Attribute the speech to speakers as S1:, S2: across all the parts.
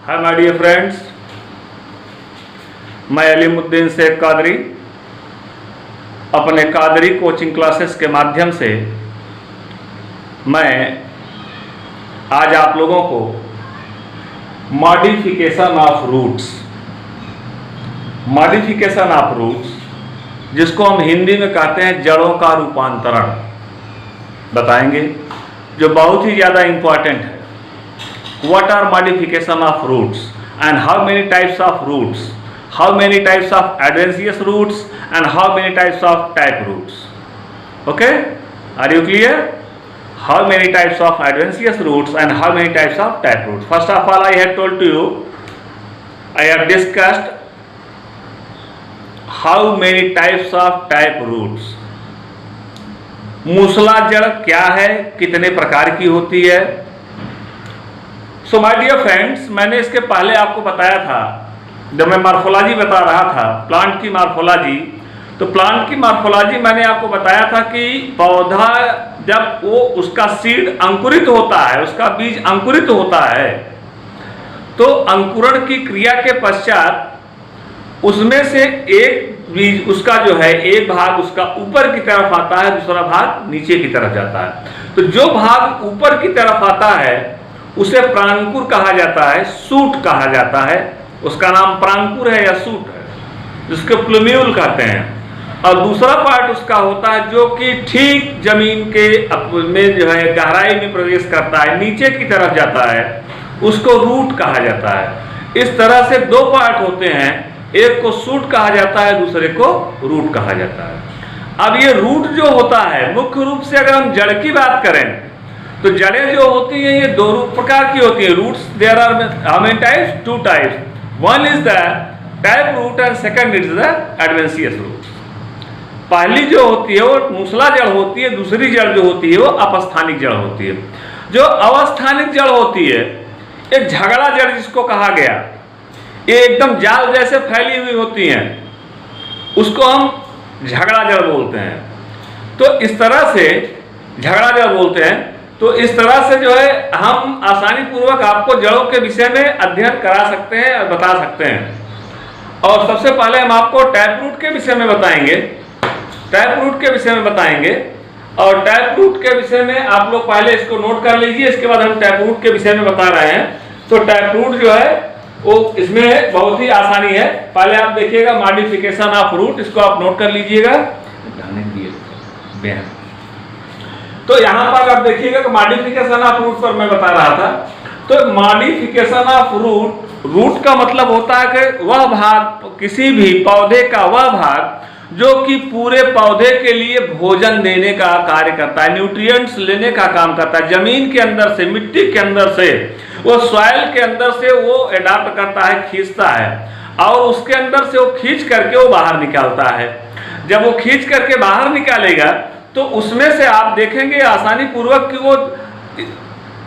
S1: Hi my dear friends, मैं अलीमुद्दीन शेख कादरी अपने Qadri coaching classes के माध्यम से मैं आज आप लोगों को मॉडिफिकेशन ऑफ रूट्स जिसको हम हिंदी में कहते हैं जड़ों का रूपांतरण बताएंगे, जो बहुत ही ज़्यादा इम्पॉर्टेंट है। What are modification of roots and how many types of roots, how many types of adventitious roots and how many types of type roots. Okay, are you clear? How many types of adventitious roots and how many types of type roots. First of all, I have told to you, I have discussed how many types of type roots. मूसला जड़ क्या है, कितने प्रकार की होती है। So my dear friends, मैंने इसके पहले आपको बताया था, जब मैं मार्फोलॉजी बता रहा था, प्लांट की मार्फोलॉजी, तो प्लांट की मार्फोलॉजी मैंने आपको बताया था कि पौधा जब वो उसका सीड अंकुरित होता है, उसका बीज अंकुरित होता है, तो अंकुरण की क्रिया के पश्चात उसमें से एक बीज उसका जो है एक भाग उसका ऊपर की तरफ आता है, दूसरा भाग नीचे की तरफ जाता है। तो जो भाग ऊपर की तरफ आता है उसे प्रांकुर कहा जाता है, सूट कहा जाता है। उसका नाम प्रांकुर है या सूट है, जिसको प्लूम्यूल कहते हैं। और दूसरा पार्ट उसका होता है जो कि ठीक जमीन के में जो है गहराई में प्रवेश करता है, नीचे की तरफ जाता है, उसको रूट कहा जाता है। इस तरह से दो पार्ट होते हैं, एक को सूट कहा जाता है, दूसरे को रूट कहा जाता है। अब ये रूट जो होता है, मुख्य रूप से अगर हम जड़ की बात करें तो जड़ें जो होती हैं ये दो प्रकार की होती हैं। Roots there are how many types? Two types. One is the tap root and second is the adventitious root. पहली जो होती है वो मूसला जड़ होती है, दूसरी जड़ जो होती है वो अपस्थानिक जड़ होती है। जो अवस्थानिक जड़ होती है, एक झगड़ा जड़ जिसको कहा गया, ये एकदम जाल जैसे फैली हुई होती हैं, उसको हम झगड़ा जड़ बोलते हैं। तो इस तरह से झगड़ा जड़ बोलते हैं। तो इस तरह से जो है हम आसानी पूर्वक आपको जड़ों के विषय में अध्ययन करा सकते हैं और बता सकते हैं। और सबसे पहले हम आपको टैप रूट के विषय में बताएंगे, टैप रूट के विषय में बताएंगे। और टैप रूट के विषय में आप लोग पहले इसको नोट कर लीजिए, इसके बाद हम टैप रूट के विषय में बता रहे हैं। तो टैप रूट जो है वो इसमें बहुत ही आसानी है। पहले आप देखिएगा मॉडिफिकेशन ऑफ रूट, इसको आप नोट कर लीजिएगा। तो यहां पर आप देखिएगा कि मॉडिफिकेशन ऑफ रूट पर मैं बता रहा था। तो मॉडिफिकेशन ऑफ रूट, रूट का मतलब होता है कि वह भाग, किसी भी पौधे का वह भाग जो कि पूरे पौधे के लिए भोजन देने का कार्य करता है, न्यूट्रिएंट्स लेने का काम करता है। जमीन के अंदर से, मिट्टी के अंदर से, वो सॉइल के अंदर से वो अडॉप्ट करता है, खींचता है, और उसके अंदर से वो खींच करके वो बाहर निकालता है। जब वो खींच करके बाहर निकालेगा तो उसमें से आप देखेंगे आसानी पूर्वक कि वो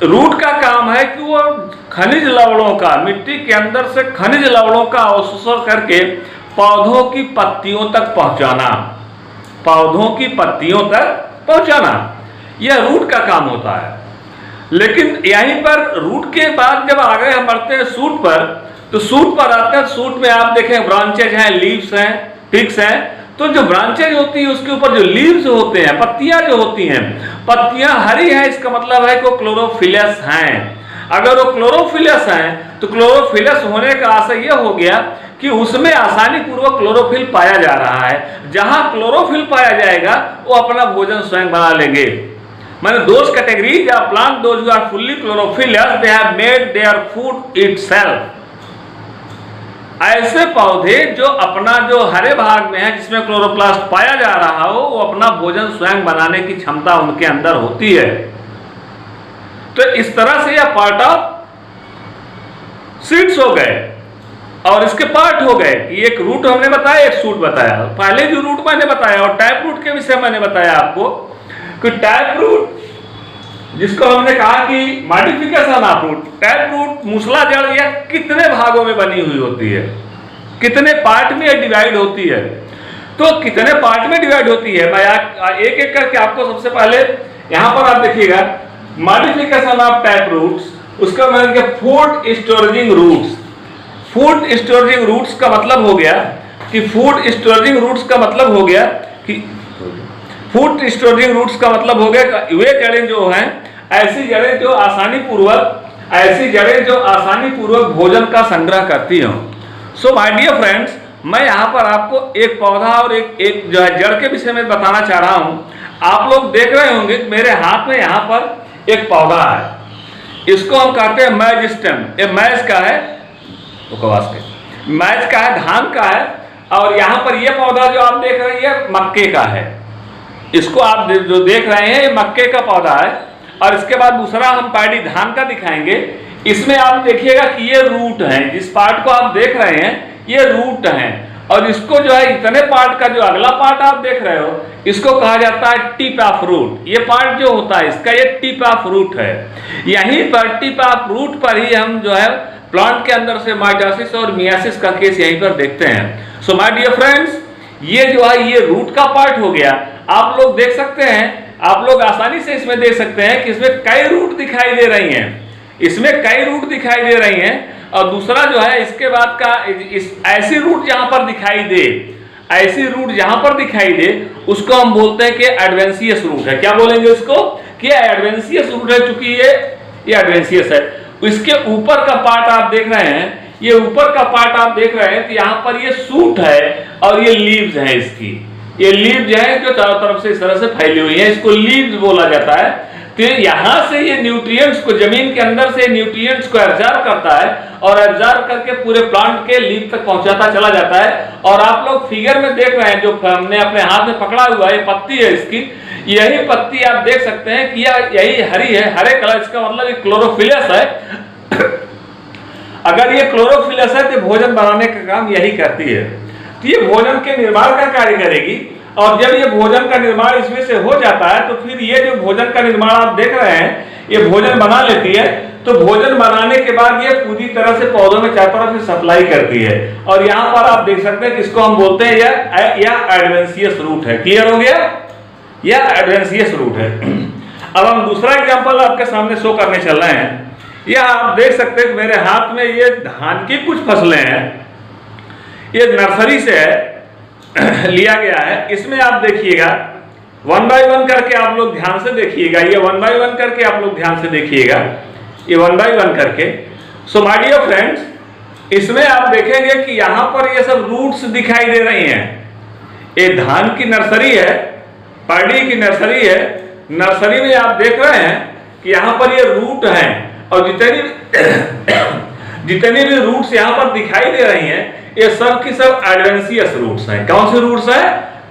S1: रूट का काम है कि वो खनिज लवणों का, मिट्टी के अंदर से खनिज लवणों का अवशोषण करके पौधों की पत्तियों तक पहुंचाना, पौधों की पत्तियों तक पहुंचाना, यह रूट का काम होता है। लेकिन यहीं पर रूट के बाद जब आगे हम बढ़ते हैं सूट पर, तो सूट पर आते हैं। सूट में आप देखें ब्रांचेज हैं, लीव्स हैं, पिक्स हैं। तो जो ब्रांचेज होती है उसके ऊपर जो लीव्स होते हैं, पत्तियां जो होती हैं, पत्तियां हरी हैं, इसका मतलब है कि वो क्लोरोफिलस हैं। अगर वो क्लोरोफिलस हैं तो क्लोरोफिलस होने का आशय यह हो गया कि उसमें आसानी पूर्वक क्लोरोफिल पाया जा रहा है। जहां क्लोरोफिल पाया जाएगा वो अपना भोजन स्वयं बना लेंगे। मैंने those categories of plant those who are fully chlorophyllous, they have made their food itself. ऐसे पौधे जो अपना जो हरे भाग में है, जिसमें क्लोरोप्लास्ट पाया जा रहा हो, वो अपना भोजन स्वयं बनाने की क्षमता उनके अंदर होती है। तो इस तरह से यह पार्ट ऑफ सीड्स हो गए और इसके पार्ट हो गए कि एक रूट हमने बताया, एक सूट बताया। पहले जो रूट मैंने बताया और टाइप रूट के विषय मैंने बताया आपको कि टाइप रूट जिसको हमने कहा कि modification of root, tap root मूसला जड़ यह कितने भागों में बनी हुई होती है, कितने पार्ट में डिवाइड होती है। तो कितने पार्ट में डिवाइड होती है, मैं एक एक करके आपको सबसे पहले यहां पर आप देखिएगा मॉडिफिकेशन ऑफ टाइप रूट्स उसका मतलब food storaging roots. Food storaging roots का मतलब हो गया कि फूड स्टोरेजिंग रूट्स का मतलब हो गया कि फूड स्टोरेजिंग रूट्स का मतलब हो गया कि वे जड़ें जो हैं, ऐसी जड़ें जो आसानी पूर्वक भोजन का संग्रह करती हों। सो माय डियर फ्रेंड्स, मैं यहाँ पर आपको एक पौधा और एक जो है जड़ के विषय में बताना चाह रहा हूँ। आप लोग देख रहे होंगे कि मेरे हाथ में यहाँ पर एक पौधा है, इसको हम कहते हैं मैज स्टेम। ये मैज का है, मैज का है, धान का है। और यहाँ पर ये पौधा जो आप देख रहे हैं ये मक्के का है। इसको आप जो देख रहे हैं ये मक्के का पौधा है। और इसके बाद दूसरा हम पैडी धान का दिखाएंगे। इसमें आप देखिएगा कि ये रूट हैं, जिस पार्ट को आप देख रहे हैं ये रूट हैं। और इसको जो है इतने पार्ट का जो अगला पार्ट आप देख रहे हो इसको कहा जाता है टिप ऑफ रूट। ये पार्ट जो होता है इसका ये टिप ऑफ रूट है। यहीं पर टिप ऑफ रूट पर ही हम जो है प्लांट के अंदर से माइटोसिस और मियासिस का केस यहीं पर देखते हैं। सो माय डियर फ्रेंड्स, ये जो है ये रूट का पार्ट हो गया। आप लोग देख सकते हैं, आप लोग आसानी से इसमें देख सकते हैं कि इसमें कई रूट दिखाई दे रही हैं, इसमें कई रूट दिखाई दे रही हैं। और दूसरा जो है इसके बाद का ऐसी रूट जहां पर दिखाई दे, ऐसी रूट जहां पर दिखाई दे उसको हम बोलते हैं कि एडवेंशियस रूट है। क्या बोलेंगे इसको कि एडवेंशियस रूट है, चूंकि ये एडवेंशियस है। इसके ऊपर का पार्ट आप देख रहे हैं, ये ऊपर का पार्ट आप देख रहे हैं तो यहाँ पर ये सूट है और ये लीव्स है। इसकी ये लीव्स है जो चारों तरफ से इस तरह से फैली हुई है, इसको लीव्स बोला जाता है। तो यहां से ये न्यूट्रिएंट्स को, जमीन के अंदर से न्यूट्रिएंट्स को एब्जॉर्ब करता है और एब्जॉर्ब करके पूरे प्लांट के लीफ तक पहुंचाता चला जाता है। और आप लोग फिगर में देख रहे हैं, जो हमने अपने हाथ में पकड़ा हुआ है, ये पत्ती है इसकी। यही पत्ती आप देख सकते हैं कि यही हरी है, हरे कलर, इसका मतलब ये क्लोरोफिलस है। अगर ये क्लोरोफिलस है तो भोजन बनाने का काम यही करती है। तो ये भोजन के निर्माण का कार्य करेगी। और जब ये भोजन का निर्माण इसमें से हो जाता है तो फिर ये जो भोजन का निर्माण आप देख रहे हैं ये भोजन बना लेती है। तो भोजन बनाने के बाद ये पूरी तरह से पौधों में चारों तरफ से सप्लाई करती है। और यहाँ पर आप देख सकते हैं कि इसको हम बोलते हैं यह एडवेंशियस रूट है। क्लियर हो गया, यह एडवेंशियस रूट है। अब हम दूसरा एग्जाम्पल आपके सामने शो करने चल रहे हैं। यह आप देख सकते हैं कि मेरे हाथ में ये धान की कुछ फसलें हैं, ये नर्सरी से है लिया गया है। इसमें आप देखिएगा 1 बाय 1 करके आप लोग ध्यान से देखिएगा, ये 1 बाय 1 करके आप लोग ध्यान से देखिएगा, ये 1 बाय 1 करके। सो माय डियर फ्रेंड्स, इसमें आप देखेंगे कि यहाँ पर ये सब रूट्स दिखाई दे रही हैं। ये धान की नर्सरी है, पैडी की नर्सरी है। नर्सरी में आप देख रहे हैं कि यहाँ पर ये रूट हैं और जितनी भी रूट्स यहाँ पर दिखाई दे रही हैं ये सब की सब एडवेंशियस रूट्स हैं। कौन से रूट्स हैं?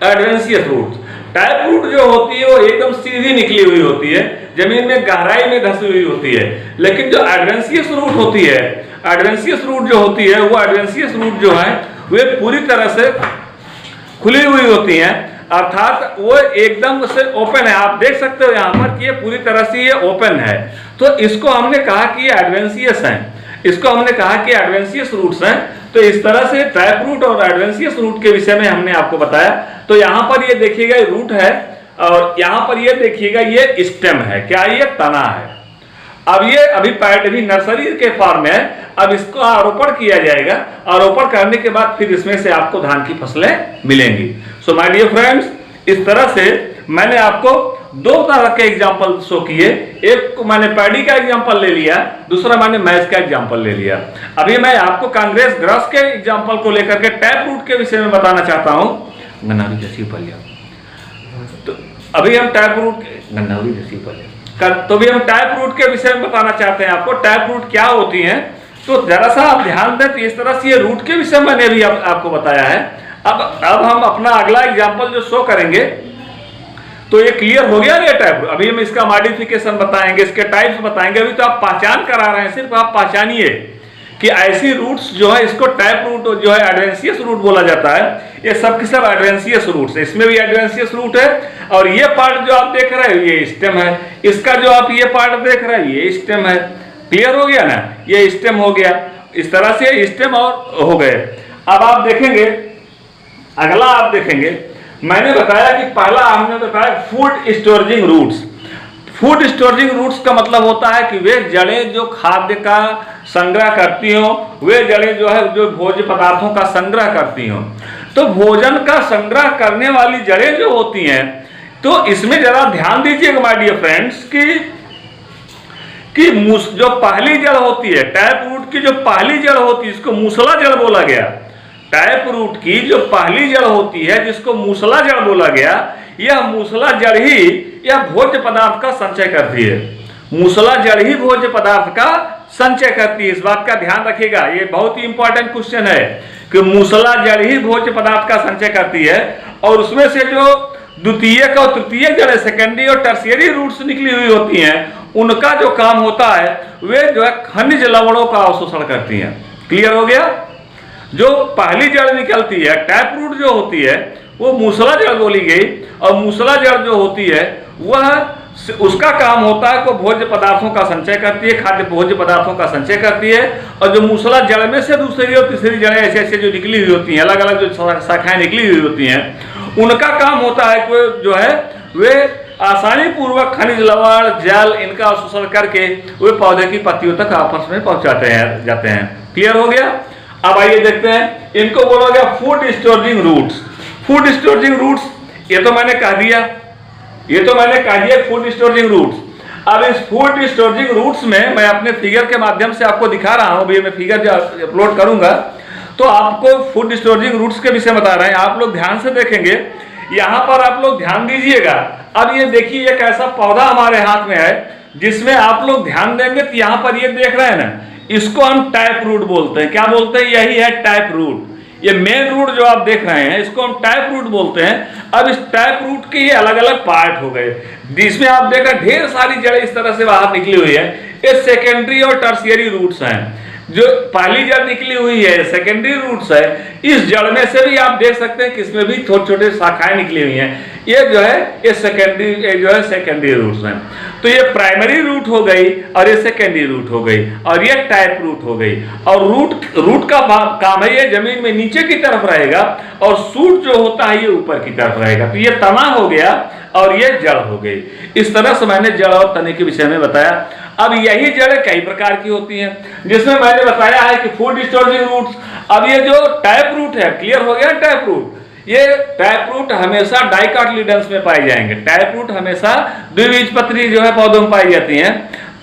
S1: Adventitious roots. टैप रूट जो होती है वो एकदम सीधी निकली हुई होती है, जमीन में गहराई में धसी हुई होती है। लेकिन जो एडवेंशियस रूट होती है, एडवेंशियस रूट जो होती है वो एडवेंशियस रूट जो है वे पूरी तरह से खुली हुई होती हैं, अर्थात वो एकदम से ओपन है। आप देख सकते हो यहाँ पर कि ये पूरी तरह से ये ओपन है। तो इसको हमने कहा कि ये एडवेंशियस है, इसको हमने कहा कि एडवेंशियस रूट्स हैं। तो इस तरह से टैप रूट और एडवेंशियस रूट के विषय में हमने आपको बताया। तो यहाँ पर ये देखिएगा रूट है और यहाँ पर ये देखिएगा ये स्टेम है। क्या ये तना है? अब ये अभी पैड भी नर्सरी के फॉर्म में है। अब इसको आरोपण किया जाएगा, आरोपण करने के बाद फिर इसमें से आपको धान की फसलें मिलेंगी। सो माय डियर फ्रेंड्स, इस तरह से मैंने आपको 2 तरह के एग्जाम्पल शो किए। एक मैंने पैडी का एग्जाम्पल ले लिया, दूसरा मैंने मैज का एग्जाम्पल ले लिया। अभी मैं आपको कांग्रेस ग्रास के एग्जाम्पल को लेकर के टैप रूट के विषय में बताना चाहता हूँ। गन्नावरी जैसी पलिया, तो अभी हम टैप रूट गन्नावरी जैसी पलिया तो भी हम टैप रूट के विषय में बताना चाहते हैं आपको। टैप रूट क्या होती हैं, तो जरा सा आप ध्यान दें। तो इस तरह से ये रूट के विषय में मैंने भी आपको बताया है। अब हम अपना अगला एग्जाम्पल जो शो करेंगे तो ये क्लियर हो गया ना ये टैप। अभी हम इसका मॉडिफिकेशन बताएंगे, इसके टाइप्स बताएंगे। अभी तो आप पहचान करा रहे हैं, सिर्फ आप पहचानिए कि ऐसी रूट्स जो है इसको टैप रूट जो है एडवेंशियस रूट बोला जाता है। ये सब की सब एडवेंशियस रूट्स है, इसमें भी एडवेंशियस रूट है। और ये पार्ट जो आप देख रहे हैं ये स्टेम है, इसका जो आप ये पार्ट देख रहे हैं ये स्टेम है। क्लियर हो गया ना, ये स्टेम हो गया। इस तरह से स्टेम और हो गए। अब आप देखेंगे अगला, आप देखेंगे मैंने बताया कि पहला हमने बताया food storaging roots. Food storaging roots का मतलब होता है कि वे जड़ें जो खाद्य का संग्रह करती हो, वे जड़ें जो है जो भोज्य पदार्थों का संग्रह करती हो। तो भोजन का संग्रह करने वाली जड़ें जो होती हैं, तो इसमें जरा ध्यान दीजिएगा माय डियर फ्रेंड्स कि जो पहली जड़ होती है, टैप रूट की जो पहली जड़ होती है, इसको मूसला जड़ बोला गया। टैप रूट की जो पहली जड़ होती है, जिसको मूसला जड़ बोला गया, यह मूसला जड़ ही यह भोज्य पदार्थ का संचय करती है। मूसला जड़ ही भोज्य पदार्थ का संचय करती है। इस बात का ध्यान रखिएगा, ये बहुत ही इंपॉर्टेंट क्वेश्चन है कि मूसला जड़ ही भोज्य पदार्थ का संचय करती है। और उसमें से जो द्वितीयक और तृतीयक जड़ें, सेकेंडरी और टर्शियरी रूट्स निकली हुई होती हैं, उनका जो काम होता है वे जो है खनिज लवणों का अवशोषण करती हैं। क्लियर हो गया? जो पहली जड़ निकलती है, टैप रूट जो होती है, वो मूसला जड़ बोली गई। और मूसला जड़ जो होती है वह उसका काम होता है को भोज्य पदार्थों का संचय करती है, खाद्य भोज्य पदार्थों का संचय करती है। और जो मूसला जड़ में से दूसरी और तीसरी जड़ें ऐसे ऐसे जो निकली हुई होती हैं, अलग अलग जो शाखाएं निकली हुई होती हैं, उनका काम होता है कि जो है वे आसानी पूर्वक खनिज लवण जल इनका अवशोषण करके वे पौधे की पत्तियों तक आपस में पहुंचाते जाते हैं। क्लियर हो गया? अब आइए देखते हैं, इनको बोला गया food storaging roots. Food storaging roots ये तो मैंने कह दिया, फूड स्टोरेजिंग रूट्स। अब इस फूड स्टोरेजिंग रूट्स में मैं अपने फिगर के माध्यम से आपको दिखा रहा हूं। अभी मैं फिगर जो अपलोड करूंगा तो आपको फूड स्टोरेजिंग रूट्स के विषय बता रहे हैं। आप लोग ध्यान से देखेंगे, यहां पर आप लोग ध्यान दीजिएगा। अब ये देखिए, एक ऐसा पौधा हमारे हाथ में है जिसमें आप लोग ध्यान देंगे तो यहां पर ये देख रहे हैं ना, इसको हम टैप रूट बोलते हैं। क्या बोलते हैं? यही है टैप रूट। ये मेन रूट जो आप देख रहे हैं, इसको हम टैप रूट बोलते हैं। अब इस टैप रूट के ये अलग अलग पार्ट हो गए, जिसमें आप देखा ढेर सारी जड़ें इस तरह से बाहर निकली हुई है। ये सेकेंडरी और टर्शियरी रूट्स हैं। जो पहली जड़ निकली हुई है सेकेंडरी रूट्स है। इस जड़ में से भी आप देख सकते हैं कि इसमें भी छोटे छोटे शाखाएं निकली हुई हैं। ये जो है ये सेकेंडरी रूट्स हैं। तो ये प्राइमरी रूट हो गई और ये सेकेंडरी रूट हो गई और ये टैप रूट हो गई। और रूट का काम है ये जमीन में नीचे की तरफ रहेगा और सूट जो होता है ये ऊपर की तरफ रहेगा। तो ये तना हो गया और ये जड़ हो गई। इस तरह से मैंने जड़ और तने के विषय में बताया। अब यही जड़ें कई प्रकार की होती हैं, जिसमें मैंने बताया है कि फूड स्टोरेजिंग रूट्स। अब ये जो टैप रूट है, क्लियर हो गया? टैप रूट, ये टैप रूट हमेशा डाइकोटिलेडन्स में पाए जाएंगे। टैप रूट हमेशा द्विबीजपत्री जो है पौधों में पाई जाती हैं।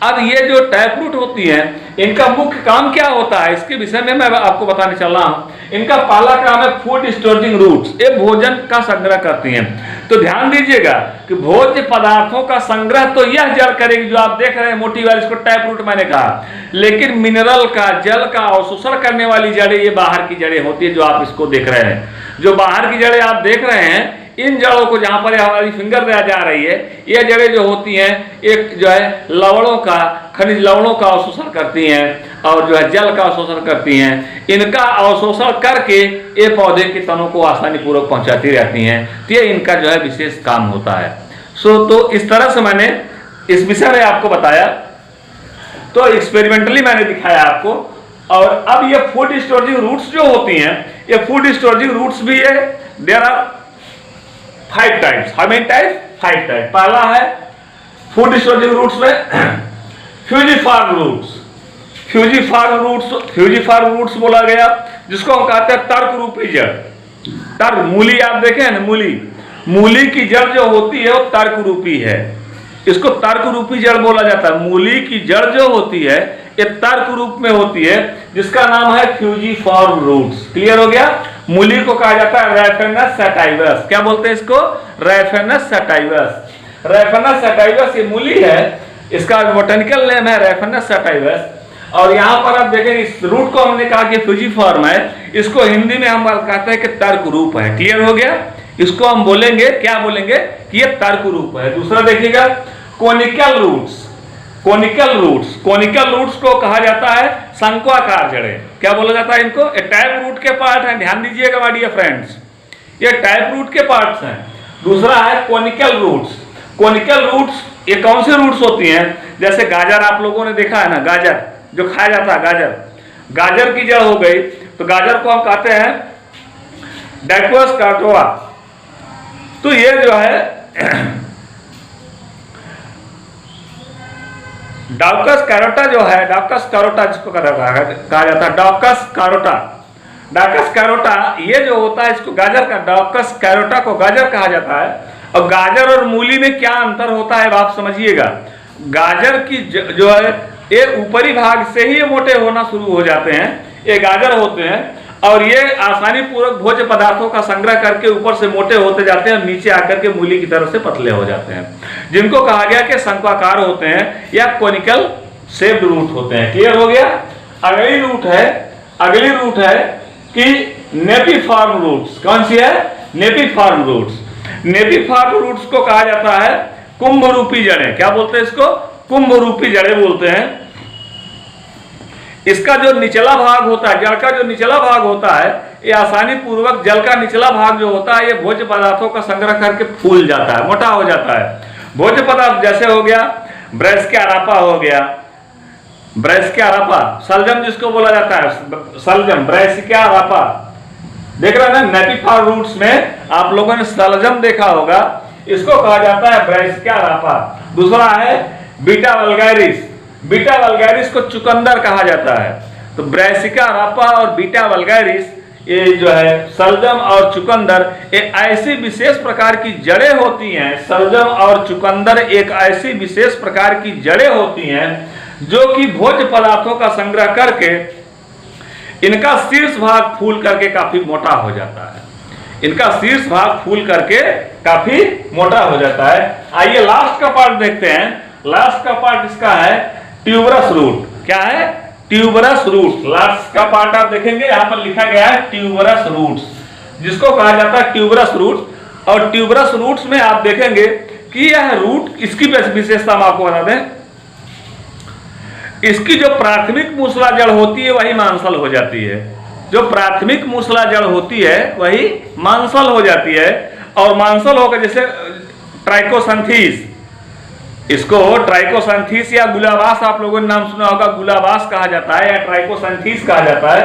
S1: अब ये जो टैप रूट होती हैं, इनका मुख्य काम क्या होता है, इसके विषय में मैं आपको बताने चल रहा हूं। इनका पहला काम है फूड स्टोरेजिंग रूट्स। ये भोजन का संग्रह करती हैं। तो ध्यान दीजिएगा कि भोज्य पदार्थों का संग्रह तो यह जड़ करेगी जो आप देख रहे हैं मोटी वाली, इसको टैप रूट मैंने कहा। लेकिन मिनरल का, जल का अवशोषण करने वाली जड़ें ये बाहर की जड़ें होती है जो आप इसको देख रहे हैं। जो बाहर की जड़ें आप देख रहे हैं, इन जड़ों को जहां पर हमारी फिंगर जा रही है, ये जड़ें जो होती हैं एक जो है लवणों का, खनिज लवणों का अवशोषण करती हैं और जो है जल का अवशोषण करती हैं। इनका अवशोषण करके ये पौधे के तनों को आसानी पूर्वक पहुंचाती रहती हैं। तो ये इनका जो है विशेष काम होता है। तो इस तरह से मैंने इस विषय में आपको बताया, तो एक्सपेरिमेंटली मैंने दिखाया आपको। और अब ये फूड स्टोरेजिंग रूट्स जो होती हैं, ये फूड स्टोरेजिंग रूट्स भी है। There are 5 types. How many types? 5 type. पहला है फूड स्टोरेजिंग रूट्स में फ्यूजिफॉर्म रूट्स। फ्यूजिफॉर्म रूट्स बोला गया, जिसको हम कहते हैं तर्क रूपी जड़। तर्क, मूली आप देखें ना, मूली की जड़ जो होती है वो तर्क रूपी है। इसको तर्क रूपी जड़ बोला जाता है। मूली की जड़ जो होती है ये तर्क रूप में होती है, जिसका नाम है फ्यूजिफॉर्म रूट्स। क्लियर हो गया? मूली को कहा जाता है रैफेनस सैटाइवस। क्या बोलते हैं इसको? रैफेनस सैटाइवस। रैफेनस सैटाइवस ये मूली है, इसका बोटेनिकल नेम है रैफेनस सैटाइवस। और यहाँ पर आप देखें इस रूट को हमने कहा कि फ्यूजिफॉर्म है, इसको हिंदी में हम कहते हैं कि तर्क रूप है। क्लियर हो गया? इसको हम बोलेंगे, क्या बोलेंगे कि ये तर्क रूप है। दूसरा देखिएगा कोनिकल रूट्स। कोनिकल रूट्स को कहा जाता है शंक्वाकार जड़ें। क्या बोला जाता है इनको? ये टैप रूट के पार्ट हैं। ध्यान दीजिएगा माय डियर फ्रेंड्स, ये टैप रूट के पार्ट्स हैं। दूसरा है कोनिकल रूट्स। कोनिकल रूट्स ये कौन सी रूट्स होती हैं? जैसे गाजर आप लोगों ने देखा है ना, गाजर जो खाया जाता है, गाजर की जड़ हो गई, तो गाजर को हम कहते हैं डाइकोस कार्टोआ। तो ये जो है डाउकस कैरोटा जो है, डाउकस कैरोटा जिसको कहा जाता है डाउकस कैरोटा, डाउकस कैरोटा ये जो होता है इसको गाजर का, डाउकस कैरोटा को गाजर कहा जाता है। और गाजर और मूली में क्या अंतर होता है आप समझिएगा। गाजर की जो है ये ऊपरी भाग से ही मोटे होना शुरू हो जाते हैं, ये गाजर होते हैं, और ये आसानी पूर्वक भोज्य पदार्थों का संग्रह करके ऊपर से मोटे होते जाते हैं और नीचे आकर के मूली की तरह से पतले हो जाते हैं, जिनको कहा गया कि शंक्वाकार होते हैं या कोनिकल शेप्ड रूट होते हैं। क्लियर हो गया। अगली रूट है कि नेपिफॉर्म रूट्स। कौन सी है? नेपिफॉर्म रूट्स। नेपिफॉर्म रूट्स को कहा जाता है कुंभ रूपी जड़ें। क्या बोलते हैं इसको? कुंभ रूपी जड़ें बोलते हैं। इसका जो निचला भाग होता है, जड़ का जो निचला भाग होता है, ये आसानी पूर्वक जल का निचला भाग जो होता है ये भोज्य पदार्थों का संग्रह करके फूल जाता है, मोटा हो जाता है। भोज्य पदार्थ जैसे हो गया ब्रेस्किया अरापा, हो गया ब्रेस्किया अरापा, सलजम जिसको बोला जाता है, सलजम ब्रेस्किया अरापा। देख रहे हैं ना, नेपिफॉर्म रूट्स में आप लोगों ने सलजम देखा होगा, इसको कहा जाता है ब्रेस्किया अरापा। दूसरा है बीटा वल्गैरिस, बीटा वल्गैरिस को चुकंदर कहा जाता है। तो ब्रेसिका अरापा और बीटा वल्गैरिस ये जो है सलजम और चुकंदर, ये ऐसी विशेष प्रकार की जड़ें होती हैं। सलजम और चुकंदर एक ऐसी विशेष प्रकार की जड़ें होती हैं जो कि भोज्य पदार्थों का संग्रह करके इनका शीर्ष भाग फूल करके काफी मोटा हो जाता है। इनका शीर्ष भाग फूल करके काफी मोटा हो जाता है। आइए लास्ट का पार्ट देखते हैं। लास्ट का पार्ट इसका है ट्यूबरस रूट। क्या है? Tuberous root. लास्ट का पार्ट आप देखेंगे यहां पर लिखा गया है ट्यूबरस रूट्स, जिसको कहा जाता है ट्यूबरस रूट। और ट्यूबरस रूट्स में आप देखेंगे कि यह रूट, इसकी विशेषता हम आपको बता दें, इसकी जो प्राथमिक मूसला जड़ होती है वही मांसल हो जाती है। जो प्राथमिक मूसला जड़ होती है वही मांसल हो जाती है। और मांसल होकर जैसे ट्राइकोसंथीस, इसको ट्राइकोसंथीस या गुलाबास, आप लोगों ने नाम सुना होगा, गुलाबास कहा जाता है या ट्राइकोसंथीस कहा जाता है।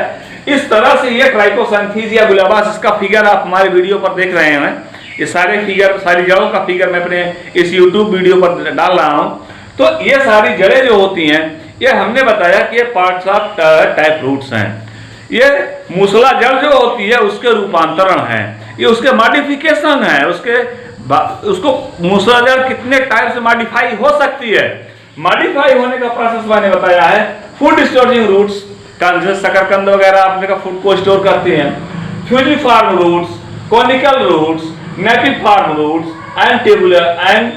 S1: इस तरह से ये ट्राइकोसंथीस या गुलाबास, इसका फिगर आप हमारे वीडियो पर देख रहे हैं। ये सारे फिगर, सारी जड़ों का फिगर मैं अपने इस यूट्यूब वीडियो पर डाल रहा हूं। तो ये सारी जड़ें जो होती हैं, ये हमने बताया कि ये पार्ट्स ऑफ टाइप रूट्स हैं। ये मूसला जड़ जो होती है उसके रूपांतरण है, ये उसके मॉडिफिकेशन है। उसको मूसला जड़ कितने टाइप से मॉडिफाई हो सकती है, मॉडिफाई होने का प्रोसेस मैंने बताया है। फूड स्टोरेजिंग रूट्स, शकरकंद वगैरह आपने का फूड को स्टोर करती हैं। Fusiform roots, conical roots, napiform roots and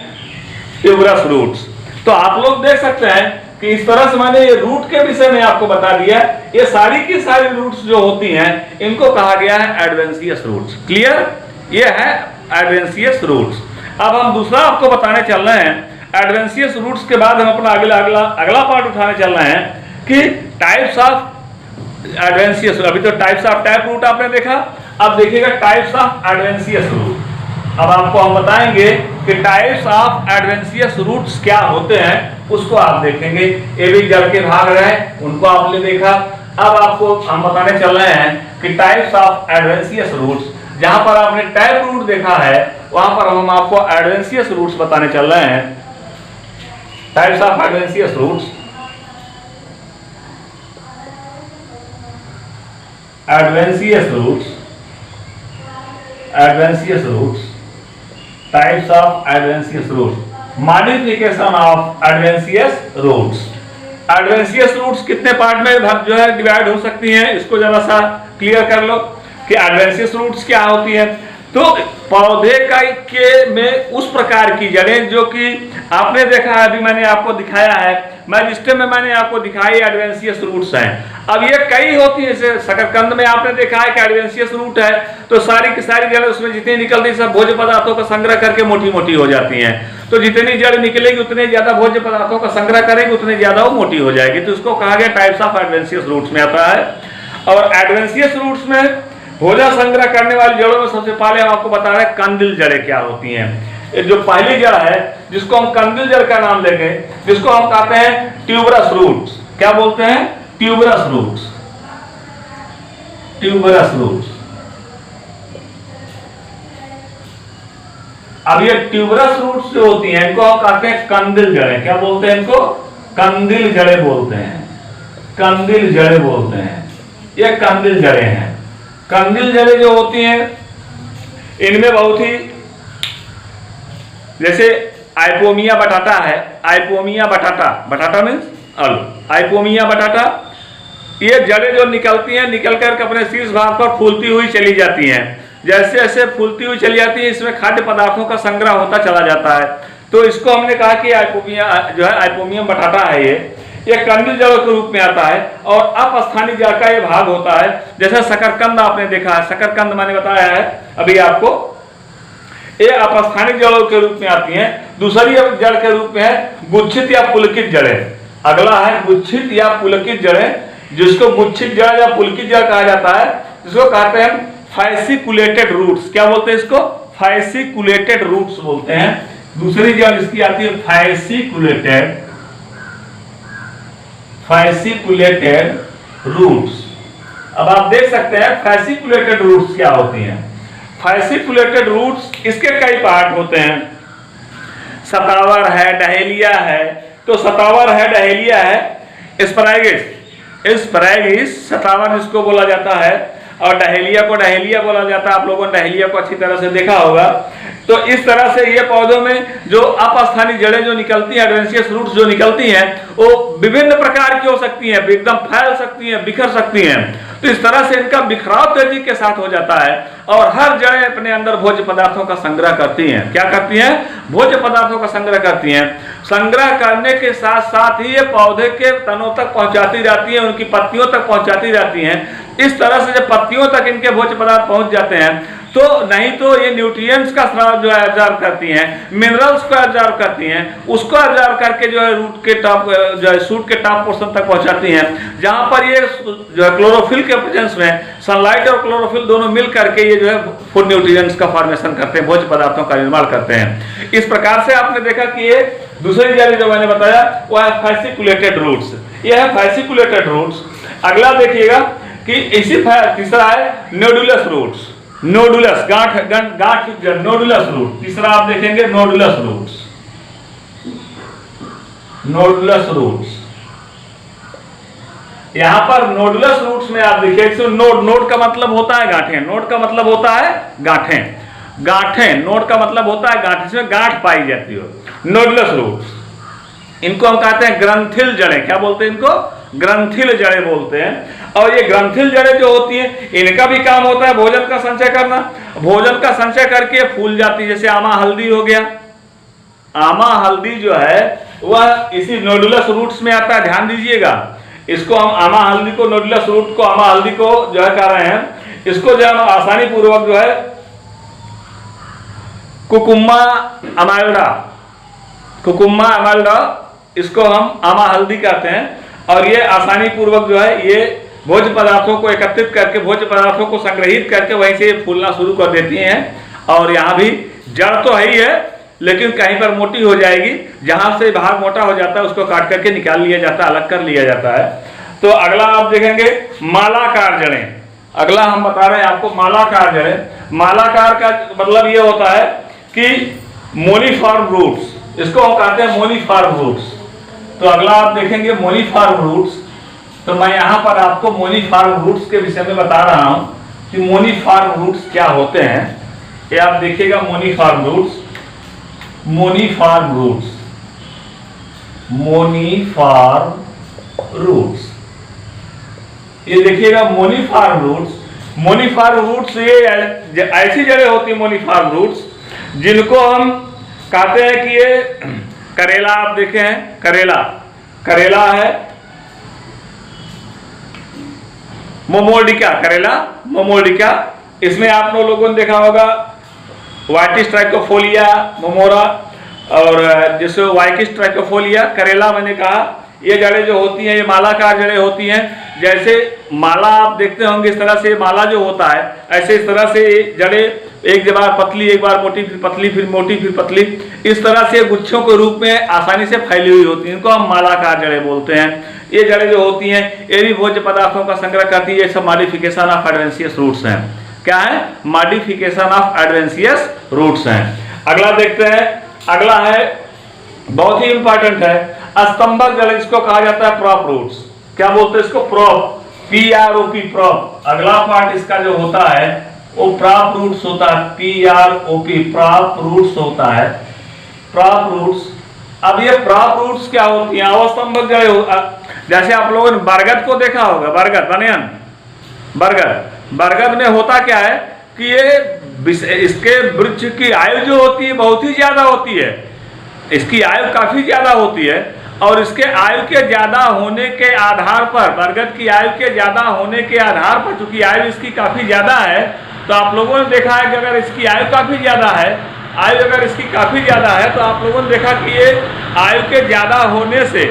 S1: tuberous roots. तो आप लोग देख सकते हैं कि इस तरह से मैंने ये रूट के विषय में आपको बता दिया। ये सारी की सारी रूट्स जो होती हैं इनको कहा गया है एडवेंशियस रूट्स। क्लियर? ये है एडवेंशियस रूट्स। अब हम दूसरा आपको बताने चल रहे हैं। एडवेंशियस रूट्स के बाद हम अपना अगला पार्ट उठाने चल रहे हैं कि टाइप्स ऑफ एडवेंशियस। अभी तो टाइप्स ऑफ टाइप रूट आपने देखा, अब देखिएगा टाइप्स ऑफ एडवेंशियस रूट। अब आपको हम बताएंगे कि टाइप्स ऑफ एडवेंशियस रूट्स क्या होते हैं, उसको आप देखेंगे। ये भी जड़ के भाग रहे, उनको आपने देखा। अब आपको हम बताने चल रहे हैं कि टाइप्स ऑफ एडवेंशियस रूट्स, जहां पर आपने टाइप रूट देखा है वहां पर हम आपको एडवेंशियस रूट्स बताने चल रहे हैं। Types of adventitious roots, adventitious roots, adventitious roots, types of adventitious roots, modification of adventitious roots. Adventitious roots कितने पार्ट में जो है डिवाइड हो सकती हैं, इसको जरा सा क्लियर कर लो कि एडवेंशियस रूट्स क्या होती है। तो पौधे के में उस प्रकार की जड़ें जो कि आपने देखा है, अभी मैंने आपको दिखाया है, मैजिस्टेम में मैंने आपको दिखाई एडवेंशियस रूट्स हैं। अब ये कई होती है, जैसे शकरकंद में आपने देखा है कि एडवेंशियस रूट है, तो सारी की सारी जड़ें उसमें जितनी निकलती है सब भोज्य पदार्थों का संग्रह करके मोटी मोटी हो जाती हैं। तो जितनी जड़ निकलेगी उतने ज्यादा भोज्य पदार्थों का संग्रह करेगी, उतनी ज्यादा वो मोटी हो जाएगी। तो उसको कहा गया टाइप्स ऑफ एडवेंशियस रूट्स में आता है। और एडवेंशियस रूट्स में भोजन संग्रह करने वाली जड़ों में सबसे पहले हम आपको बता रहे हैं कंदिल जड़ें क्या होती हैं। जो पहली जड़ है जिसको हम कंदिल जड़ का नाम देंगे, जिसको हम कहते हैं ट्यूबरस रूट्स। क्या बोलते हैं? Tuberous roots, tuberous roots. अब ये ट्यूबरस रूट्स जो होती हैं इनको हम कहते हैं कंदिल जड़ें। क्या बोलते हैं इनको? कंदिल जड़ें बोलते हैं, कंदिल जड़ें बोलते हैं, ये कंदिल जड़ें हैं। कंदिल जड़ें जो होती हैं इनमें बहुत ही, जैसे आइपोमिया बटाटा है, आइपोमिया बटाटा, बटाटा मीन्स आलू, आइपोमिया बटाटा, ये जड़ें जो निकलती हैं निकल करके अपने शीर्ष भाग पर फूलती हुई चली जाती हैं। जैसे जैसे फूलती हुई चली जाती है इसमें खाद्य पदार्थों का संग्रह होता चला जाता है। तो इसको हमने कहा कि आइपोमिया जो है, आइपोमियम बटाटा है, ये कंदिल जड़ों के रूप में आता है और अपस्थानिक जड़ का ये भाग होता है। जैसे शकरकंद आपने देखा है, शकरकंद मैंने बताया है अभी आपको, ये अपस्थानिक जड़ों के रूप में आती हैं। दूसरी जड़ के रूप में है गुच्छित या पुलकित जड़ें। अगला है गुच्छित या पुलकित जड़ें, जिसको गुच्छित जड़ या पुलकित जड़ कहा जाता है, जिसको कहते हैं फैसिकुलेटेड रूट्स। क्या बोलते हैं इसको? फैसिकुलेटेड रूट्स बोलते हैं। दूसरी जड़ इसकी आती है फैसिकुलेटेड, फैसिकुलेटेड रूट्स। अब आप देख सकते हैं फैसिकुलेटेड रूट्स क्या होती हैं। फैसिकुलेटेड रूट्स, इसके कई पार्ट होते हैं। सतावर है, डहेलिया है, तो सतावर है, डहेलिया है, एस्पैरागस, एस्पैरागस सतावर जिसको बोला जाता है, और डहेलिया को डहेलिया बोला जाता है। आप लोगों ने डहेलिया को अच्छी तरह से देखा होगा। तो इस तरह से ये पौधों में जो अपस्थानिक जड़ें जो निकलती हैं, एडवेंशियस रूट्स जो निकलती हैं, वो विभिन्न प्रकार की हो सकती हैं, एकदम फैल सकती हैं, बिखर सकती हैं। तो इस तरह से इनका बिखराव तेजी के साथ हो जाता है और हर जड़ें अपने अंदर भोज्य पदार्थों का संग्रह करती हैं। क्या करती हैं? भोज्य पदार्थों का संग्रह करती हैं। संग्रह करने के साथ साथ ही ये पौधे के तनों तक पहुंचाती जाती हैं, उनकी पत्तियों तक पहुंचाती जाती हैं। इस तरह से जब पत्तियों तक इनके भोज्य पदार्थ पहुंच जाते हैं तो नहीं तो ये न्यूट्रिएंट्स का स्राव जो है एब्जॉर्ब करती हैं, मिनरल्स को एब्जॉर्ब करती हैं, उसको एब्जॉर्ब करके जो है रूट के टॉप जो है शूट के टॉप पोर्शन तक पहुंचाती हैं, जहां पर ये जो है क्लोरोफिल के प्रेजेंस में सनलाइट और क्लोरोफिल दोनों मिल करके ये जो है फूड न्यूट्रिएंट्स का फॉर्मेशन करते हैं, भोज्य पदार्थों का निर्माण करते हैं। इस प्रकार से आपने देखा कि ये दूसरी जड़ जो मैंने बताया वो है फैसिकुलेटेड रूट्स, ये है फैसिकुलेटेड रूट्स। अगला देखिएगा कि इसी तीसरा है नोडुलस रूट्स, नोडुलस गांठ जड़, नोडुलस रूट। तीसरा आप देखेंगे नोडुलस रूट्स, नोडुलस रूट्स। यहां पर नोडुलस रूट्स में आप देखिए नोड, नोड का मतलब होता है गांठें, नोड का मतलब होता है गांठें, गांठें, नोड का मतलब होता है गांठ, इसमें गांठ पाई जाती हो। नोडुलस रूट्स, इनको हम कहते हैं ग्रंथिल जड़ें। क्या बोलते हैं इनको? ग्रंथिल जड़ें बोलते हैं। और ये ग्रंथिल जड़ें जो होती हैं इनका भी काम होता है भोजन का संचय करना। भोजन का संचय करके फूल जाती है, जैसे आमा हल्दी हो गया, आमा हल्दी जो है वह इसी नोडुलस रूट्स में आता है। ध्यान दीजिएगा, इसको हम आमा हल्दी को, नोडुलस रूट को, आमा हल्दी को जो है कह रहे हैं, इसको जो है आसानी पूर्वक जो है कुकुम्मा अमाल्डा, कुकुम्मा अमाल्डा, इसको हम आमा हल्दी कहते हैं। और ये आसानी पूर्वक जो है ये भोज्य पदार्थों को एकत्रित करके, भोज्य पदार्थों को संग्रहित करके वहीं से फूलना शुरू कर देती हैं। और यहाँ भी जड़ तो है ही है, लेकिन कहीं पर मोटी हो जाएगी, जहां से भाग मोटा हो जाता है उसको काट करके निकाल लिया जाता है, अलग कर लिया जाता है। तो अगला आप देखेंगे मालाकार जड़ें। अगला हम बता रहे हैं आपको मालाकार जड़ें। मालाकार का मतलब ये होता है कि मोनिफॉर्म रूट्स, इसको हम कहते हैं मोनिफॉर्म रूट्स। तो अगला आप देखेंगे मोनिफॉर्म रूट्स। तो मैं यहां पर आपको मोनिफॉर्म रूट्स के विषय में बता रहा हूं कि मोनिफॉर्म रूट्स क्या होते हैं। ये आप देखिएगा मोनिफॉर्म रूट्स, मोनिफॉर्म रूट्स, मोनिफॉर्म रूट्स, ये देखिएगा मोनिफॉर्म रूट्स। मोनिफॉर्म रूट्स ये ऐसी जड़ें होती है मोनिफॉर्म रूट्स जिनको हम कहते हैं कि ये करेला, आप देखे हैं करेला, करेला है, मोमोर्डिका, करेला मोमोर्डिका। इसमें आप लोगों ने देखा होगा वाइटिस ट्राइकोफोलिया मोमोरा और जिससे वाइटिस ट्राइकोफोलिया। करेला मैंने कहा ये जड़ें जो होती हैं ये मालाकार जड़ें होती हैं। जैसे माला आप देखते होंगे, इस तरह से माला जो होता है ऐसे इस तरह से जड़ें एक बार पतली, एक बार मोटी, फिर पतली, फिर मोटी, फिर पतली, इस तरह से गुच्छों के रूप में आसानी से फैली हुई होती हैं। इनको हम मालाकार जड़ें बोलते हैं। ये जड़ें जो होती हैं ये भी भोज्य पदार्थों का संग्रह करती है। ये सब मॉडिफिकेशन ऑफ एडवेंशियस रूट्स हैं। क्या है? मॉडिफिकेशन ऑफ एडवेंशियस रूट्स हैं। अगला देखते हैं, अगला है बहुत ही इंपॉर्टेंट है, स्तंभक जड़, इसको कहा जाता है प्रॉप रूट्स। क्या बोलते हैं इसको? Prop, PROP, prop. अगला पार्ट इसका जो होता है वो प्रॉप रूट्स होता है, PROP, प्रॉप रूट्स होता है, प्रॉप रूट्स। अब ये प्रॉप रूट्स क्या होती हैं? अवस्तंभक जड़ें। जैसे आप लोगों ने बरगद को देखा होगा, बरगद, बनियान, बरगद में होता क्या है कि ये इसके वृक्ष की आयु जो होती है बहुत ही ज्यादा होती है, इसकी आयु काफी ज्यादा होती है, और इसके आयु के ज्यादा होने के आधार पर, बरगद की आयु के ज्यादा होने के आधार पर, चूंकि आयु इसकी काफी ज्यादा है, तो आप लोगों ने देखा है कि अगर इसकी आयु काफी ज्यादा है, आयु अगर इसकी काफी ज्यादा है, तो आप लोगों ने देखा कि ये आयु के ज्यादा होने से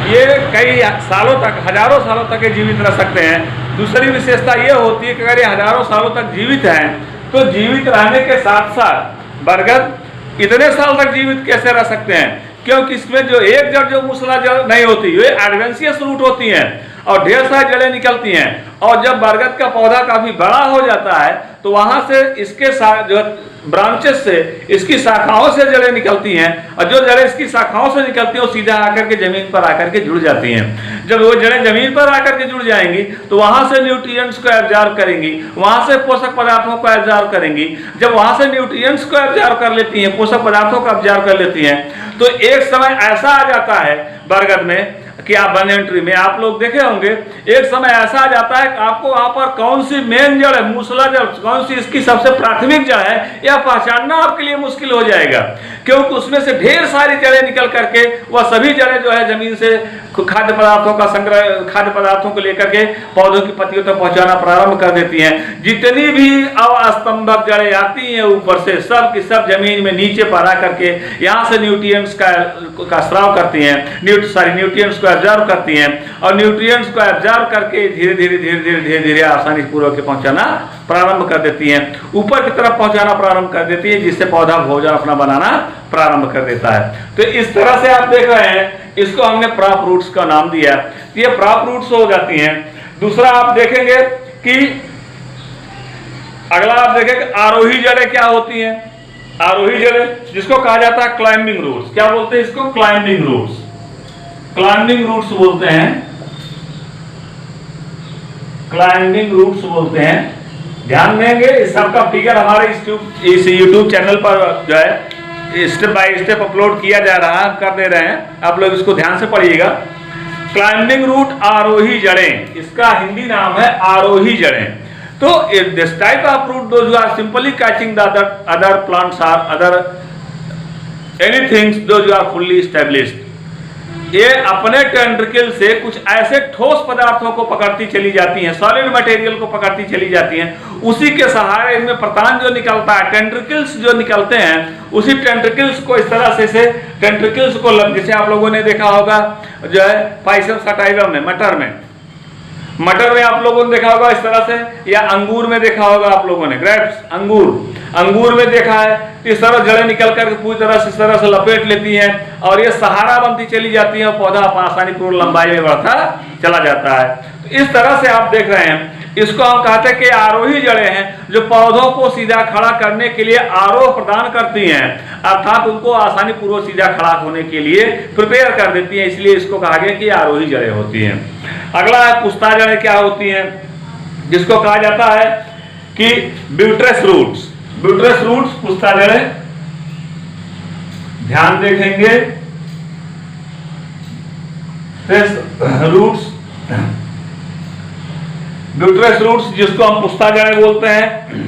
S1: ये कई सालों तक, हजारों सालों तक ये जीवित रह सकते हैं। दूसरी विशेषता ये होती है कि अगर ये हजारों सालों तक जीवित हैं, तो जीवित रहने के साथ साथ बरगद इतने साल तक जीवित कैसे रह सकते हैं? क्योंकि इसमें जो एक जड़, जो मूसला जड़ नहीं होती, ये एडवेंशियस रूट होती हैं और ढेर सारी जड़ें निकलती हैं। और जब बरगद का पौधा काफी बड़ा हो जाता है, तो वहां से इसके जो ब्रांचेस से, इसकी शाखाओं से जड़ें निकलती हैं, और जो जड़ें इसकी शाखाओं से निकलती हैं वो सीधा आकर के जमीन पर आकर के जुड़ जाती हैं। जब वो जड़ें जमीन पर आकर के जुड़ जाएंगी, तो वहां से न्यूट्रिएंट्स को एब्जॉर्ब करेंगी, वहां से पोषक पदार्थों को एब्जॉर्ब करेंगी। जब वहां से न्यूट्रिएंट्स को एब्जॉर्ब कर लेती हैं, पोषक पदार्थों को एब्जॉर्ब कर लेती हैं, तो एक समय ऐसा आ जाता है बरगद में कि आप बनियान ट्री में आप लोग देखे होंगे, एक समय ऐसा आ जाता है कि आपको वहां पर कौन सी मेन जड़ है, मूसला जड़, कौन सी इसकी सबसे प्राथमिक जड़ है, यह पहचानना आपके लिए मुश्किल हो जाएगा। क्योंकि उसमें से ढेर सारी जड़ें निकल करके वह सभी जड़ें जो है जमीन से खाद्य पदार्थों का संग्रह, खाद्य पदार्थों को लेकर के पौधों की पत्तियों तक पहुंचाना प्रारंभ कर देती हैं। जितनी भी अवस्तंभक जड़ें आती हैं ऊपर से, सब की सब जमीन में नीचे पर आकर के यहाँ से न्यूट्रिएंट्स का स्राव करती हैं, न्यूट्रिएंट्स को एब्जॉर्ब करती हैं, और न्यूट्रिएंट्स को एब्जॉर्ब करके धीरे धीरे आसानी पूर्वक पहुंचाना प्रारंभ कर देती हैं, ऊपर की तरफ पहुंचाना प्रारंभ कर देती है, जिससे पौधा भोजन अपना बनाना प्रारंभ कर देता है। तो इस तरह से आप देख रहे हैं, इसको हमने प्रॉप रूट्स का नाम दिया। ये प्रॉप रूट्स हो जाती हैं। दूसरा आप देखेंगे कि अगला आप देखेंगे आरोही जड़ें क्या होती हैं। आरोही जड़ें जिसको कहा जाता है क्लाइंबिंग रूट्स। क्या बोलते हैं इसको? क्लाइंबिंग रूट्स, क्लाइंबिंग रूट्स बोलते हैं, क्लाइंबिंग रूट्स बोलते हैं। ध्यान देंगे, इस सबका फिगर हमारे इस यूट्यूब चैनल पर जो है स्टेप बाय स्टेप अपलोड किया जा रहा है, कर दे रहे हैं, आप लोग इसको ध्यान से पढ़िएगा। क्लाइंबिंग रूट, आरोही जड़ें, इसका हिंदी नाम है आरोही जड़ें। तो this type of root those are simply catching the other plants or other anythings those are fully established. ये अपने टेंट्रिकल से कुछ ऐसे ठोस पदार्थों को पकड़ती चली जाती हैं, सॉलिड मटेरियल को पकड़ती चली जाती हैं, उसी के सहारे इनमें प्रतान जो निकलता है, टेंट्रिकल्स जो निकलते हैं, उसी टेंट्रिकल्स को इस तरह से टेंट्रिकल्स को जैसे आप लोगों ने देखा होगा जो है पाइसम सटाइवम में, मटर में आप लोगों ने देखा होगा इस तरह से, या अंगूर में देखा होगा आप लोगों ने, ग्रेप्स, अंगूर में देखा है, इस तरह जड़ें निकल कर पूरी तरह से इस तरह से लपेट लेती हैं और ये सहारा बनती चली जाती है और पौधा आसानी पूर्ण लंबाई में बढ़ता चला जाता है। तो इस तरह से आप देख रहे हैं, इसको हम कहते हैं कि आरोही जड़ें हैं जो पौधों को सीधा खड़ा करने के लिए आरोह प्रदान करती हैं, अर्थात उनको आसानी पूर्वक सीधा खड़ा होने के लिए प्रिपेयर कर देती हैं, इसलिए इसको कहा गया कि आरोही जड़ें होती हैं। अगला है पुस्ता जड़ें क्या होती हैं, जिसको कहा जाता है कि ब्यूट्रस रूट्स। ब्यूट्रस रूट्स, पुस्ता जड़ें, ध्यान देखेंगे, रूट्स, ब्यूट्रस रूट्स जिसको हम पुस्ता जड़ें बोलते हैं,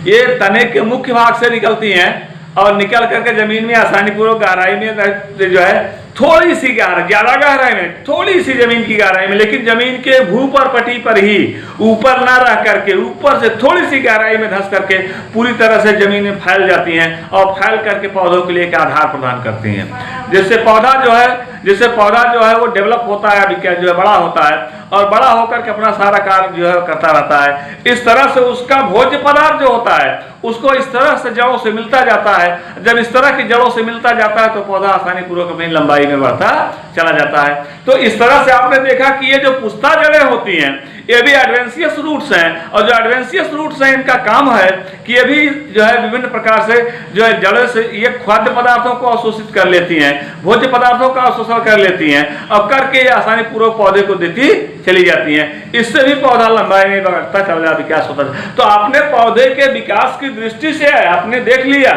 S1: ये तने के मुख्य भाग से निकलती हैं और निकल करके जमीन में आसानी पूर्वक गहराई में जो है थोड़ी सी गहराई, ज्यादा गहराई में, थोड़ी सी जमीन की गहराई में, लेकिन जमीन के भूपर पट्टी पर ही, ऊपर ना रह करके ऊपर से थोड़ी सी गहराई में धंस करके पूरी तरह से जमीन में फैल जाती हैं और फैल करके पौधों के लिए एक आधार प्रदान करती हैं, जिससे पौधा जो है वो डेवलप होता है, जो है बड़ा होता है और बड़ा होकर के अपना सारा कार्य जो है करता रहता है। इस तरह से उसका भोज्य पदार्थ जो होता है उसको इस तरह से जड़ों से मिलता जाता है। जब इस तरह की जड़ों से मिलता जाता है तो पौधा आसानी पूर्वक अपनी लंबाई में बढ़ता चला जाता है। तो इस तरह से आपने देखा कि ये जो पुस्ता जड़ें होती हैं ये भी एडवेंशियस रूट्स हैं, और जो एडवेंशियस रूट्स हैं इनका काम है कि ये भी जो है विभिन्न प्रकार से जो है जड़ों से ये खाद्य पदार्थों को अवशोषित कर लेती हैं, भोज्य पदार्थों का अवशोषण कर लेती हैं, और करके ये आसानी पूर्वक पौधे को देती चली जाती हैं। इससे भी पौधा लंबाई में बढ़ता चल रहा, विकास होता है। तो आपने पौधे के विकास की दृष्टि से आपने देख लिया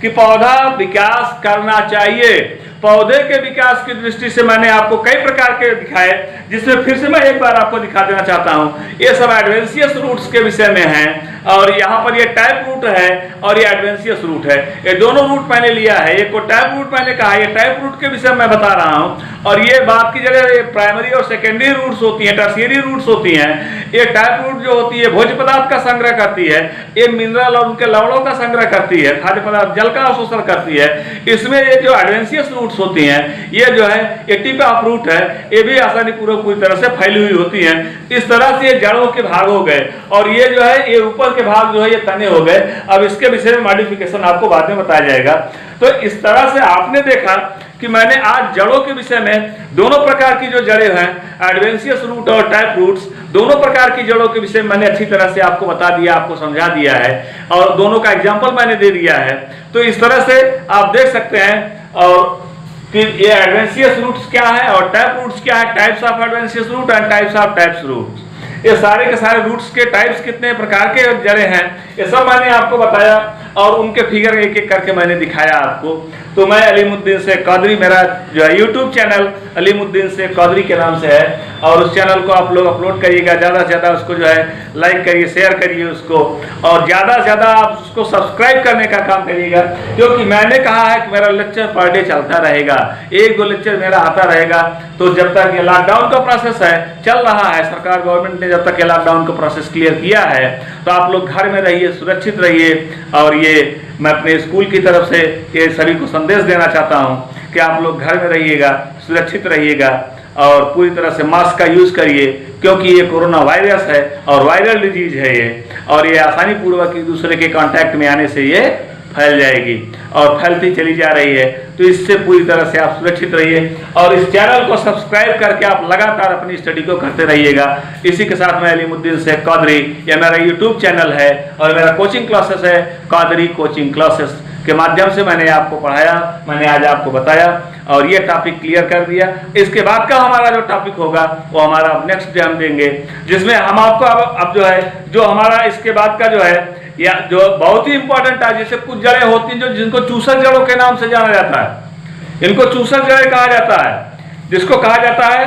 S1: कि पौधा विकास करना चाहिए। पौधे के विकास की दृष्टि से मैंने आपको कई प्रकार के दिखाए, जिसमें फिर से मैं एक बार आपको दिखा देना चाहता हूं। ये सब एडवेंशियस रूट्स के विषय में हैं, और यहाँ पर ये टाइप रूट है और ये एडवेंशियस रूट है। ये दोनों रूट मैंने लिया है, एक को टाइप रूट मैंने कहा, ये टाइप रूट के विषय में बता रहा हूँ। और ये बात की जगह ये प्राइमरी और सेकेंडरी रूट्स होती हैं, टर्शियरी रूट्स होती हैं। ये टाइप रूट जो होती है भोज्य पदार्थ का संग्रह करती है, ये मिनरल और उनके लवणों का संग्रह करती है, खाद्य पदार्थ जल का अवशोषण करती है। इसमें ये जो एडवेंशियस रूट्स होती हैं, ये जो है ये टिप ऑफ रूट है, ये भी आसानी पूर्वक पूरी तरह से फैली हुई होती हैं। इस तरह से ये जड़ों के भाग हो गए, और ये जो है ये ऊपर के भाग जो है ये तने हो गए। अब इसके विषय में मॉडिफिकेशन आपको बाद में बताया जाएगा। तो इस तरह से आपने देखा कि मैंने आज जड़ों के विषय में दोनों प्रकार की जो जड़ें हैं, एडवेंशियस रूट और टाइप रूट्स, दोनों प्रकार की जड़ों के विषय में मैंने अच्छी तरह से आपको बता दिया, आपको समझा दिया है, और दोनों का एग्जाम्पल मैंने दे दिया है। तो इस तरह से आप देख सकते हैं और कि ये एडवेंशियस रूट्स क्या है और टाइप रूट्स क्या है, types of adventitious root and types of tap roots. ये सारे के सारे रूट्स के टाइप्स कितने प्रकार के जड़ें हैं, ये सब मैंने आपको बताया, और उनके फिगर एक एक करके मैंने दिखाया आपको। तो मैं अलीमुद्दीन शेख कादरी, मेरा जो है यूट्यूब चैनल अलीमुद्दीन शेख कादरी के नाम से है, और उस चैनल को आप लोग अपलोड करिएगा, ज़्यादा से ज़्यादा उसको जो है लाइक करिए, शेयर करिए उसको, और ज़्यादा से ज़्यादा आप उसको सब्सक्राइब करने का काम करिएगा, क्योंकि मैंने कहा है कि मेरा लेक्चर पर डे चलता रहेगा, एक दो लेक्चर मेरा आता रहेगा। तो जब तक ये लॉकडाउन का प्रोसेस है चल रहा है, सरकार गवर्नमेंट ने जब तक ये लॉकडाउन का प्रोसेस क्लियर किया है, तो आप लोग घर में रहिए, सुरक्षित रहिए। और ये मैं अपने स्कूल की तरफ से ये सभी को संदेश देना चाहता हूँ कि आप लोग घर में रहिएगा, सुरक्षित रहिएगा, और पूरी तरह से मास्क का यूज़ करिए, क्योंकि ये कोरोना वायरस है और वायरल डिजीज है ये, और ये आसानी पूर्वक एक दूसरे के कांटेक्ट में आने से ये फैल जाएगी और फैलती चली जा रही है। तो इससे पूरी तरह से आप सुरक्षित रहिए, और इस चैनल को सब्सक्राइब करके आप लगातार अपनी स्टडी को करते रहिएगा। इसी के साथ मैं अलीमुद्दीन शेख कादरी, यह मेरा यूट्यूब चैनल है और मेरा कोचिंग क्लासेस है, कादरी कोचिंग क्लासेस के माध्यम से मैंने आपको पढ़ाया, मैंने आज आपको बताया और ये टॉपिक क्लियर कर दिया। इसके बाद का हमारा जो टॉपिक होगा वो हमारा अब नेक्स्ट डे हम देंगे, जिसमें हम आपको अब जो है जो हमारा इसके बाद का जो है या जो बहुत ही इंपॉर्टेंट है, जैसे कुछ जड़ें होती हैं जो जिनको चूसक जड़ों के नाम से जाना जाता है, इनको चूसक जड़ें कहा जाता है, जिसको कहा जाता है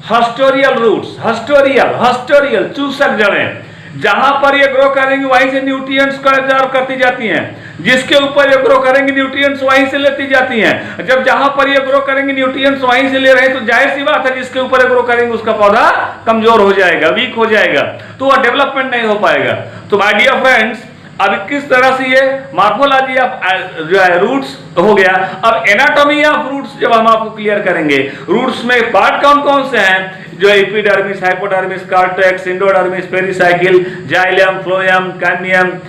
S1: हस्टोरियल रूट्स, हस्टोरियल चूसक जड़ें। जहां पर ये ग्रो करेंगी वहीं से न्यूट्रिएंट्स को एब्जॉर्ब करती जाती हैं, जिसके ऊपर ये ग्रो करेंगी न्यूट्रिएंट्स वहीं से लेती जाती हैं। जब जहां पर ये ग्रो करेंगी न्यूट्रिएंट्स वहीं से ले रहे हैं, तो जाहिर सी बात है जिसके ऊपर ये ग्रो करेंगे उसका पौधा कमजोर हो जाएगा, वीक हो जाएगा, तो वह डेवलपमेंट नहीं हो पाएगा। तो माय डियर फ्रेंड्स, अब किस तरह से ये मॉर्फोलॉजी ऑफ जो है रूट्स हो गया। अब एनाटॉमी ऑफ रूट्स जब हम आपको क्लियर करेंगे, रूट्स में पार्ट कौन कौन से हैं, जो epidermis, hypodermis, cortex, endodermis, pericycle, xylem, phloem, cambium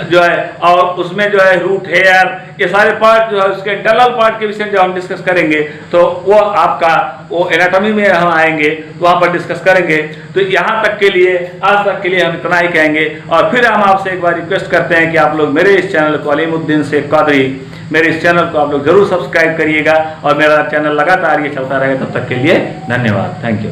S1: जो है, और उसमें जो है रूट हेयर, ये सारे पार्ट जो है उसके इंटरनल पार्ट के विषय में जब हम डिस्कस करेंगे तो वो आपका वो एनाटॉमी में हम आएंगे, वहाँ पर डिस्कस करेंगे। तो यहाँ तक के लिए आज तक के लिए हम इतना ही कहेंगे, और फिर हम आपसे एक बार रिक्वेस्ट करते हैं कि आप लोग मेरे इस चैनल को अलीमुद्दीन शेख कादरी, मेरे इस चैनल को आप लोग जरूर सब्सक्राइब करिएगा, और मेरा चैनल लगातार ये चलता रहेगा। तब तक के लिए धन्यवाद, थैंक यू।